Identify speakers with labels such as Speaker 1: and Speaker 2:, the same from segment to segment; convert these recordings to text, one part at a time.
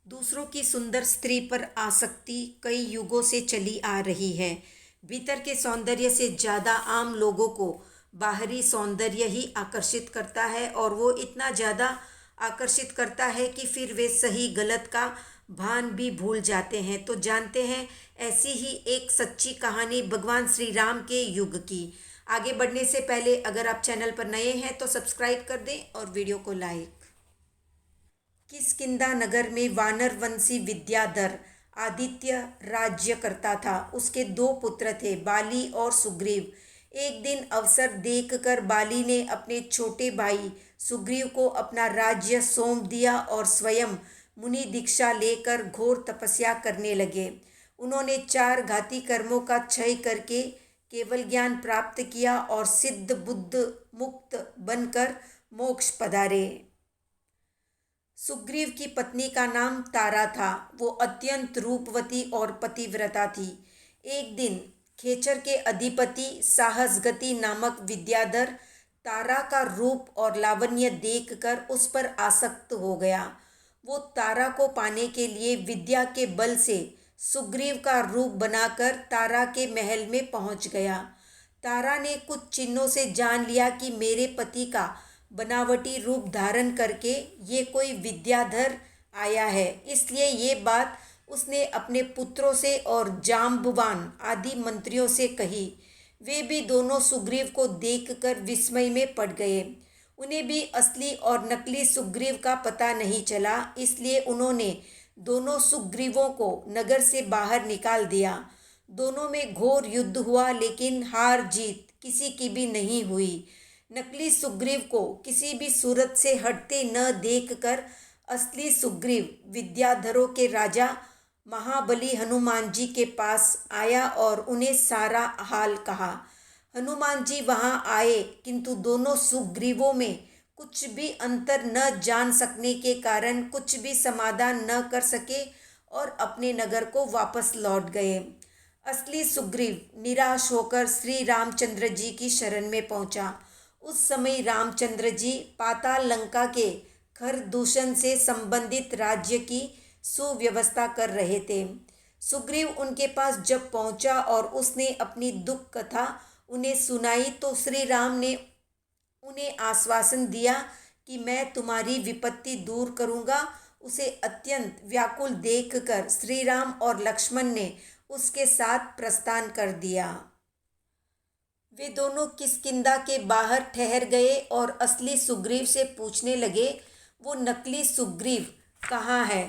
Speaker 1: दूसरों की सुंदर स्त्री पर आसक्ति कई युगों से चली आ रही है। भीतर के सौंदर्य से ज़्यादा आम लोगों को बाहरी सौंदर्य ही आकर्षित करता है, और वो इतना ज़्यादा आकर्षित करता है कि फिर वे सही गलत का भान भी भूल जाते हैं। तो जानते हैं ऐसी ही एक सच्ची कहानी भगवान श्री राम के युग की। आगे बढ़ने से पहले अगर आप चैनल पर नए हैं तो सब्सक्राइब कर दें और वीडियो को लाइक। किष्किंधा नगर में वानर वंशी विद्याधर आदित्य राज्य करता था। उसके दो पुत्र थे, बाली और सुग्रीव। एक दिन अवसर देखकर बाली ने अपने छोटे भाई सुग्रीव को अपना राज्य सौंप दिया और स्वयं मुनि दीक्षा लेकर घोर तपस्या करने लगे। उन्होंने 4 घाती कर्मों का क्षय करके केवल ज्ञान प्राप्त किया और सिद्ध बुद्ध मुक्त बनकर मोक्ष पधारे। सुग्रीव की पत्नी का नाम तारा था। वो अत्यंत रूपवती और पतिव्रता थी। एक दिन खेचर के अधिपति साहसगति नामक विद्याधर तारा का रूप और लावण्य देखकर उस पर आसक्त हो गया। वो तारा को पाने के लिए विद्या के बल से सुग्रीव का रूप बनाकर तारा के महल में पहुंच गया। तारा ने कुछ चिन्हों से जान लिया कि मेरे पति का बनावटी रूप धारण करके ये कोई विद्याधर आया है, इसलिए ये बात उसने अपने पुत्रों से और जाम्बवान आदि मंत्रियों से कही। वे भी दोनों सुग्रीव को देखकर विस्मय में पड़ गए। उन्हें भी असली और नकली सुग्रीव का पता नहीं चला, इसलिए उन्होंने दोनों सुग्रीवों को नगर से बाहर निकाल दिया। दोनों में घोर युद्ध हुआ, लेकिन हार जीत किसी की भी नहीं हुई। नकली सुग्रीव को किसी भी सूरत से हटते न देखकर असली सुग्रीव विद्याधरों के राजा महाबली हनुमान जी के पास आया और उन्हें सारा हाल कहा। हनुमान जी वहां आए, किंतु दोनों सुग्रीवों में कुछ भी अंतर न जान सकने के कारण कुछ भी समाधान न कर सके और अपने नगर को वापस लौट गए। असली सुग्रीव निराश होकर श्री रामचंद्र जी की शरण में पहुंचा। उस समय रामचंद्र जी पाताल लंका के खरदूषण से संबंधित राज्य की सुव्यवस्था कर रहे थे। सुग्रीव उनके पास जब पहुंचा और उसने अपनी दुख कथा उन्हें सुनाई, तो श्री राम ने उन्हें आश्वासन दिया कि मैं तुम्हारी विपत्ति दूर करूंगा। उसे अत्यंत व्याकुल देखकर श्री राम और लक्ष्मण ने उसके साथ प्रस्थान कर दिया। वे दोनों किष्किंधा के बाहर ठहर गए और असली सुग्रीव से पूछने लगे, वो नकली सुग्रीव कहाँ है?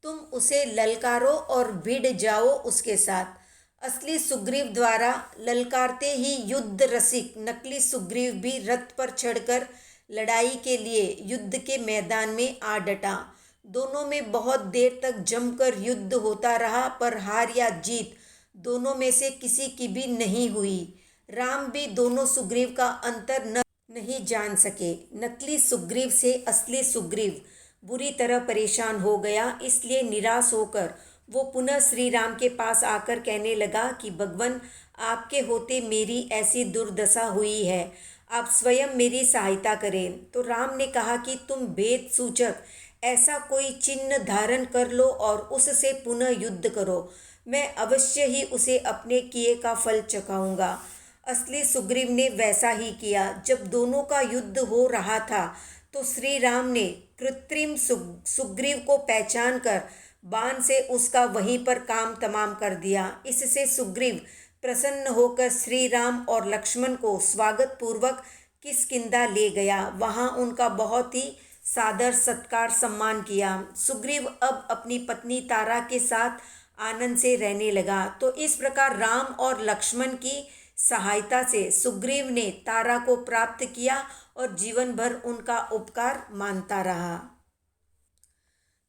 Speaker 1: तुम उसे ललकारो और भिड़ जाओ उसके साथ। असली सुग्रीव द्वारा ललकारते ही युद्ध रसिक नकली सुग्रीव भी रथ पर चढ़कर लड़ाई के लिए युद्ध के मैदान में आ डटा। दोनों में बहुत देर तक जमकर युद्ध होता रहा, पर हार या जीत दोनों में से किसी की भी नहीं हुई। राम भी दोनों सुग्रीव का अंतर नहीं जान सके। नकली सुग्रीव से असली सुग्रीव बुरी तरह परेशान हो गया, इसलिए निराश होकर वो पुनः श्री राम के पास आकर कहने लगा कि भगवान, आपके होते मेरी ऐसी दुर्दशा हुई है, आप स्वयं मेरी सहायता करें। तो राम ने कहा कि तुम भेद सूचक ऐसा कोई चिन्ह धारण कर लो और उससे पुनः युद्ध करो। मैं अवश्य ही उसे अपने किए का फल चखाऊंगा। असली सुग्रीव ने वैसा ही किया। जब दोनों का युद्ध हो रहा था तो श्री राम ने कृत्रिम सुग्रीव को पहचान कर बाण से उसका वहीं पर काम तमाम कर दिया। इससे सुग्रीव प्रसन्न होकर श्री राम और लक्ष्मण को स्वागत पूर्वक किष्किंधा ले गया। वहां उनका बहुत ही सादर सत्कार सम्मान किया। सुग्रीव अब अपनी पत्नी तारा के साथ आनंद से रहने लगा। तो इस प्रकार राम और लक्ष्मण की सहायता से सुग्रीव ने तारा को प्राप्त किया और जीवन भर उनका उपकार मानता रहा।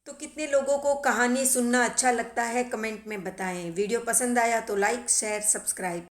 Speaker 1: तो कितने लोगों को कहानी सुनना अच्छा लगता है, कमेंट में बताएं। वीडियो पसंद आया तो लाइक, शेयर, सब्सक्राइब।